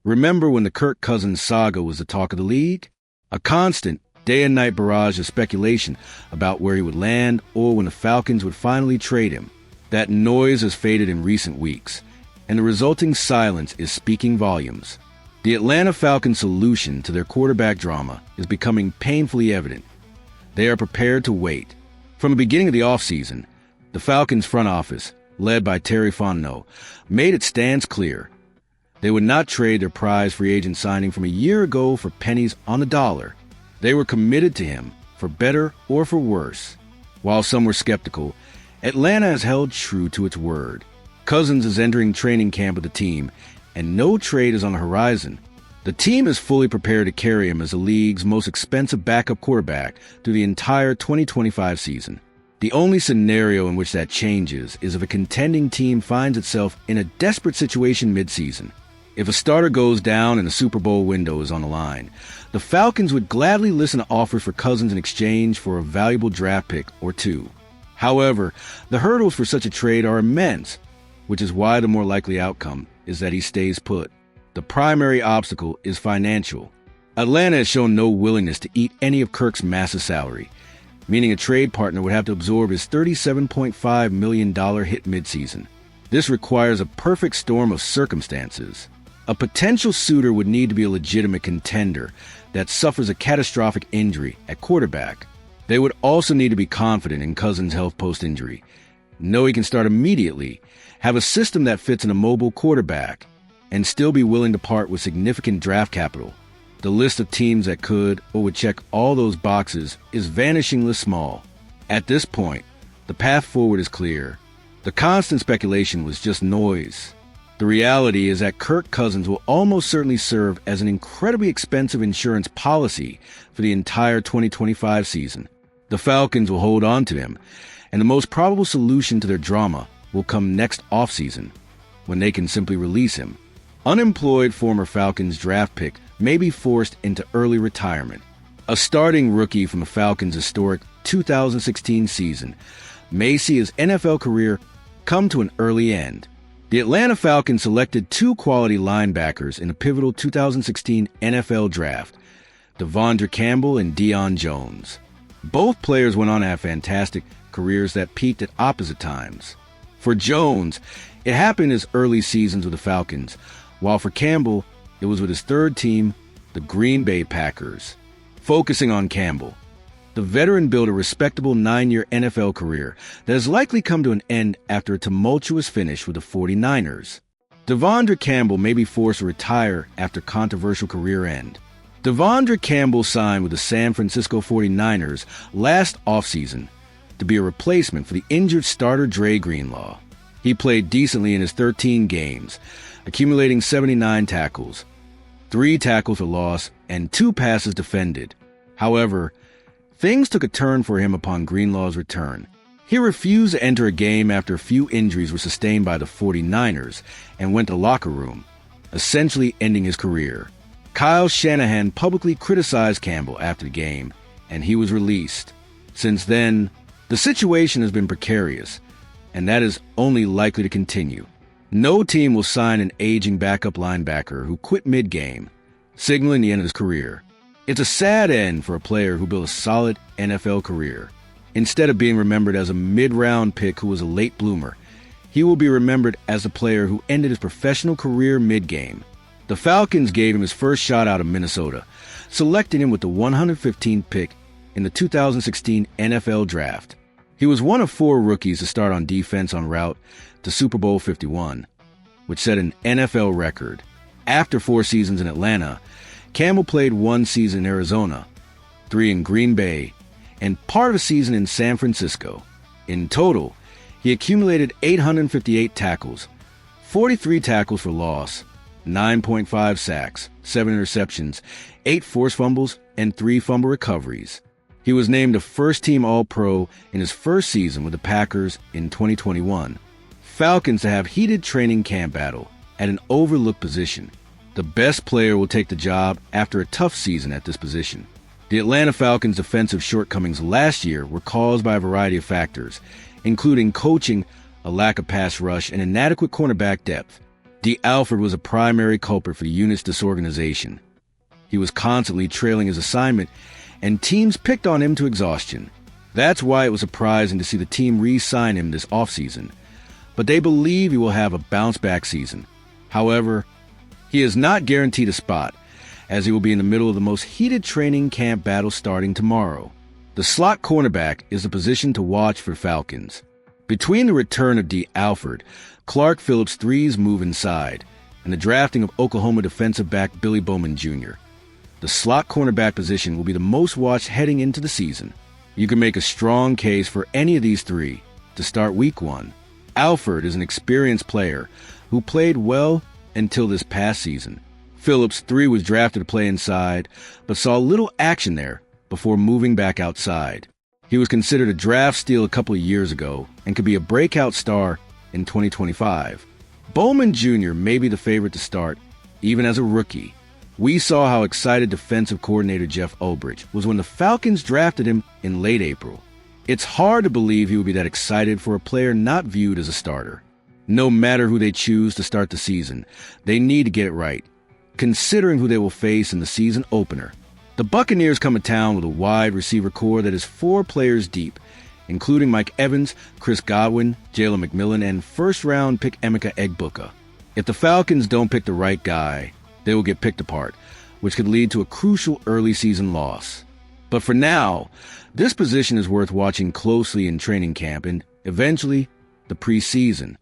Remember when the Kirk Cousins saga was the talk of the league? A constant, day and night barrage of speculation about where he would land or when the Falcons would finally trade him. That noise has faded in recent weeks, and the resulting silence is speaking volumes. The Atlanta Falcons' solution to their quarterback drama is becoming painfully evident. They are prepared to wait. From the beginning of the offseason, the Falcons' front office, led by Terry Fontenot, made its stance clear. They would not trade their prize free agent signing from a year ago for pennies on the dollar. They were committed to him, for better or for worse. While some were skeptical, Atlanta has held true to its word. Cousins is entering training camp with the team, and no trade is on the horizon. The team is fully prepared to carry him as the league's most expensive backup quarterback through the entire 2025 season. The only scenario in which that changes is if a contending team finds itself in a desperate situation midseason. If a starter goes down and a Super Bowl window is on the line, the Falcons would gladly listen to offers for Cousins in exchange for a valuable draft pick or two. However, the hurdles for such a trade are immense, which is why the more likely outcome is that he stays put. The primary obstacle is financial. Atlanta has shown no willingness to eat any of Kirk's massive salary, meaning a trade partner would have to absorb his $37.5 million hit midseason. This requires a perfect storm of circumstances. A potential suitor would need to be a legitimate contender that suffers a catastrophic injury at quarterback. They would also need to be confident in Cousins' health post-injury, know he can start immediately, have a system that fits in a mobile quarterback, and still be willing to part with significant draft capital. The list of teams that could or would check all those boxes is vanishingly small. At this point, the path forward is clear. The constant speculation was just noise. The reality is that Kirk Cousins will almost certainly serve as an incredibly expensive insurance policy for the entire 2025 season. The Falcons will hold on to him, and the most probable solution to their drama will come next offseason, when they can simply release him. Unemployed former Falcons draft pick may be forced into early retirement. A starting rookie from the Falcons' historic 2016 season may see his NFL career come to an early end. The Atlanta Falcons selected two quality linebackers in the pivotal 2016 NFL Draft, De'Vondre Campbell and Deion Jones. Both players went on to have fantastic careers that peaked at opposite times. For Jones, it happened in his early seasons with the Falcons, while for Campbell, it was with his third team, the Green Bay Packers. Focusing on Campbell, the veteran built a respectable 9-year NFL career that has likely come to an end after a tumultuous finish with the 49ers. De'Vondre Campbell may be forced to retire after controversial career end. De'Vondre Campbell signed with the San Francisco 49ers last offseason to be a replacement for the injured starter Dre Greenlaw. He played decently in his 13 games, accumulating 79 tackles, 3 tackles for loss, and 2 passes defended. However, things took a turn for him upon Greenlaw's return. He refused to enter a game after a few injuries were sustained by the 49ers and went to the locker room, essentially ending his career. Kyle Shanahan publicly criticized Campbell after the game, and he was released. Since then, the situation has been precarious, and that is only likely to continue. No team will sign an aging backup linebacker who quit mid-game, signaling the end of his career. It's a sad end for a player who built a solid NFL career. Instead of being remembered as a mid-round pick who was a late bloomer, he will be remembered as a player who ended his professional career mid-game. The Falcons gave him his first shot out of Minnesota, selecting him with the 115th pick in the 2016 NFL Draft. He was one of 4 rookies to start on defense en route to Super Bowl 51, which set an NFL record. After 4 seasons in Atlanta, Campbell played 1 season in Arizona, 3 in Green Bay, and part of a season in San Francisco. In total, he accumulated 858 tackles, 43 tackles for loss, 9.5 sacks, 7 interceptions, 8 forced fumbles, and 3 fumble recoveries. He was named a first-team All-Pro in his first season with the Packers in 2021. Falcons to have heated training camp battle at an overlooked position. The best player will take the job after a tough season at this position. The Atlanta Falcons' defensive shortcomings last year were caused by a variety of factors, including coaching, a lack of pass rush, and inadequate cornerback depth. Alford was a primary culprit for the unit's disorganization. He was constantly trailing his assignment, and teams picked on him to exhaustion. That's why it was surprising to see the team re-sign him this offseason. But they believe he will have a bounce-back season. However, he is not guaranteed a spot, as he will be in the middle of the most heated training camp battle starting tomorrow. The slot cornerback is the position to watch for Falcons. Between the return of Alford, Clark Phillips III's move inside, and the drafting of Oklahoma defensive back Billy Bowman Jr., the slot cornerback position will be the most watched heading into the season. You can make a strong case for any of these three to start Week 1. Alford is an experienced player who played well until this past season. Phillips III was drafted to play inside, but saw little action there before moving back outside. He was considered a draft steal a couple of years ago and could be a breakout star in 2025. Bowman Jr. may be the favorite to start, even as a rookie. We saw how excited defensive coordinator Jeff Ulbrich was when the Falcons drafted him in late April. It's hard to believe he would be that excited for a player not viewed as a starter. No matter who they choose to start the season, they need to get it right, considering who they will face in the season opener. The Buccaneers come to town with a wide receiver core that is 4 players deep, including Mike Evans, Chris Godwin, Jalen McMillan, and first-round pick Emeka Egbuka. If the Falcons don't pick the right guy, they will get picked apart, which could lead to a crucial early season loss. But for now, this position is worth watching closely in training camp and, eventually, the preseason.